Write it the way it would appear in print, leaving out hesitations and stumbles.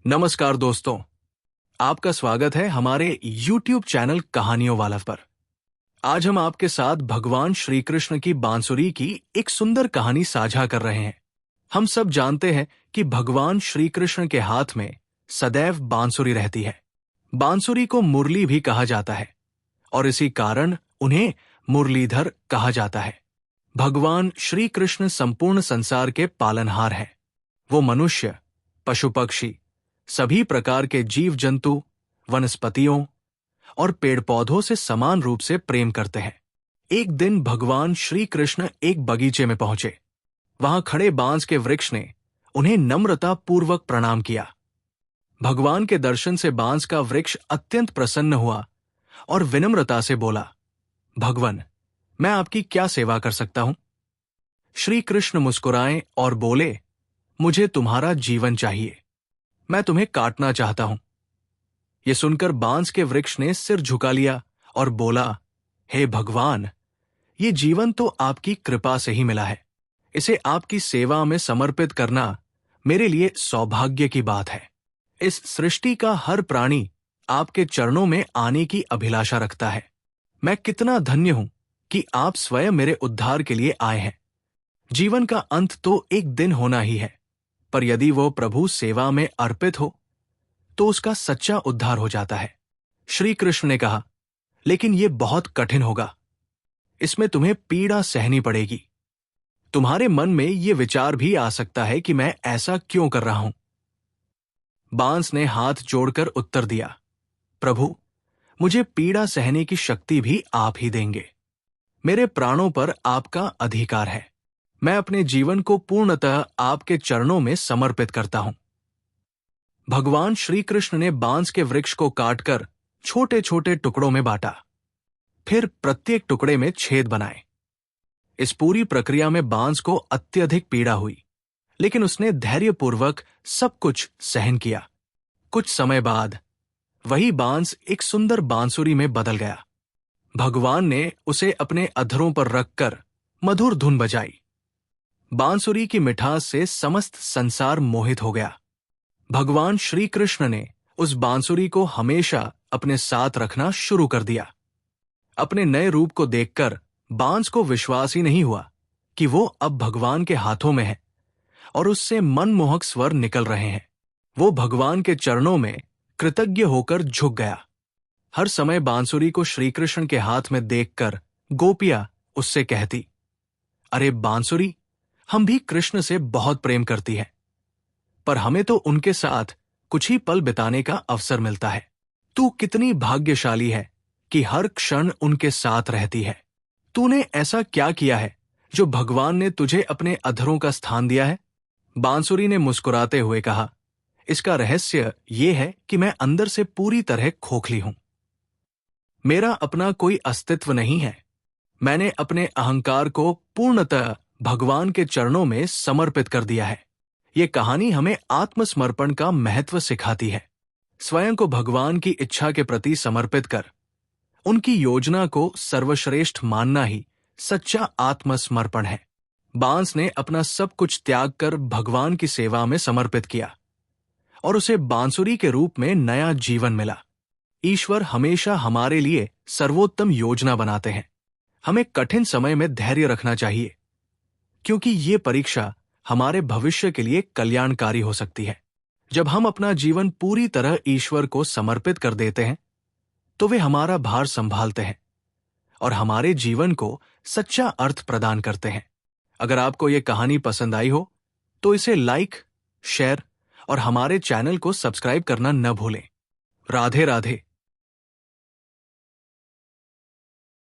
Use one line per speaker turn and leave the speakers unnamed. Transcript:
नमस्कार दोस्तों, आपका स्वागत है हमारे YouTube चैनल कहानियों वाला पर। आज हम आपके साथ भगवान श्री कृष्ण की बांसुरी की एक सुंदर कहानी साझा कर रहे हैं। हम सब जानते हैं कि भगवान श्री कृष्ण के हाथ में सदैव बांसुरी रहती है। बांसुरी को मुरली भी कहा जाता है और इसी कारण उन्हें मुरलीधर कहा जाता है। भगवान श्री कृष्ण संपूर्ण संसार के पालनहार हैं। वो मनुष्य, पशु पक्षी, सभी प्रकार के जीव जंतु, वनस्पतियों और पेड़ पौधों से समान रूप से प्रेम करते हैं। एक दिन भगवान श्री कृष्ण एक बगीचे में पहुंचे। वहां खड़े बांस के वृक्ष ने उन्हें नम्रता पूर्वक प्रणाम किया। भगवान के दर्शन से बांस का वृक्ष अत्यंत प्रसन्न हुआ और विनम्रता से बोला, भगवन, मैं आपकी क्या सेवा कर सकता हूं? श्री कृष्ण मुस्कुराए और बोले, मुझे तुम्हारा जीवन चाहिए। मैं तुम्हें काटना चाहता हूं। यह सुनकर बांस के वृक्ष ने सिर झुका लिया और बोला, हे भगवान, ये जीवन तो आपकी कृपा से ही मिला है। इसे आपकी सेवा में समर्पित करना मेरे लिए सौभाग्य की बात है। इस सृष्टि का हर प्राणी आपके चरणों में आने की अभिलाषा रखता है। मैं कितना धन्य हूं कि आप स्वयं मेरे उद्धार के लिए आए हैं। जीवन का अंत तो एक दिन होना ही है, पर यदि वो प्रभु सेवा में अर्पित हो तो उसका सच्चा उद्धार हो जाता है। श्री कृष्ण ने कहा, लेकिन यह बहुत कठिन होगा। इसमें तुम्हें पीड़ा सहनी पड़ेगी। तुम्हारे मन में यह विचार भी आ सकता है कि मैं ऐसा क्यों कर रहा हूं। बांस ने हाथ जोड़कर उत्तर दिया, प्रभु, मुझे पीड़ा सहने की शक्ति भी आप ही देंगे। मेरे प्राणों पर आपका अधिकार है। मैं अपने जीवन को पूर्णतः आपके चरणों में समर्पित करता हूं। भगवान श्री कृष्ण ने बांस के वृक्ष को काटकर छोटे छोटे टुकड़ों में बांटा, फिर प्रत्येक टुकड़े में छेद बनाए। इस पूरी प्रक्रिया में बांस को अत्यधिक पीड़ा हुई, लेकिन उसने धैर्यपूर्वक सब कुछ सहन किया। कुछ समय बाद वही बांस एक सुंदर बांसुरी में बदल गया। भगवान ने उसे अपने अधरों पर रखकर मधुर धुन बजाई। बांसुरी की मिठास से समस्त संसार मोहित हो गया। भगवान श्री कृष्ण ने उस बांसुरी को हमेशा अपने साथ रखना शुरू कर दिया। अपने नए रूप को देखकर बांस को विश्वास ही नहीं हुआ कि वो अब भगवान के हाथों में है और उससे मनमोहक स्वर निकल रहे हैं। वो भगवान के चरणों में कृतज्ञ होकर झुक गया। हर समय बांसुरी को श्री कृष्ण के हाथ में देखकर गोपियां उससे कहती, अरे बांसुरी, हम भी कृष्ण से बहुत प्रेम करती है, पर हमें तो उनके साथ कुछ ही पल बिताने का अवसर मिलता है। तू कितनी भाग्यशाली है कि हर क्षण उनके साथ रहती है। तूने ऐसा क्या किया है जो भगवान ने तुझे अपने अधरों का स्थान दिया है? बांसुरी ने मुस्कुराते हुए कहा, इसका रहस्य यह है कि मैं अंदर से पूरी तरह खोखली हूं। मेरा अपना कोई अस्तित्व नहीं है। मैंने अपने अहंकार को पूर्णतः भगवान के चरणों में समर्पित कर दिया है। ये कहानी हमें आत्मसमर्पण का महत्व सिखाती है। स्वयं को भगवान की इच्छा के प्रति समर्पित कर उनकी योजना को सर्वश्रेष्ठ मानना ही सच्चा आत्मसमर्पण है। बांस ने अपना सब कुछ त्याग कर भगवान की सेवा में समर्पित किया और उसे बांसुरी के रूप में नया जीवन मिला। ईश्वर हमेशा हमारे लिए सर्वोत्तम योजना बनाते हैं। हमें कठिन समय में धैर्य रखना चाहिए, क्योंकि ये परीक्षा हमारे भविष्य के लिए कल्याणकारी हो सकती है। जब हम अपना जीवन पूरी तरह ईश्वर को समर्पित कर देते हैं, तो वे हमारा भार संभालते हैं और हमारे जीवन को सच्चा अर्थ प्रदान करते हैं। अगर आपको ये कहानी पसंद आई हो, तो इसे लाइक, शेयर और हमारे चैनल को सब्सक्राइब करना न भूलें। राधे राधे।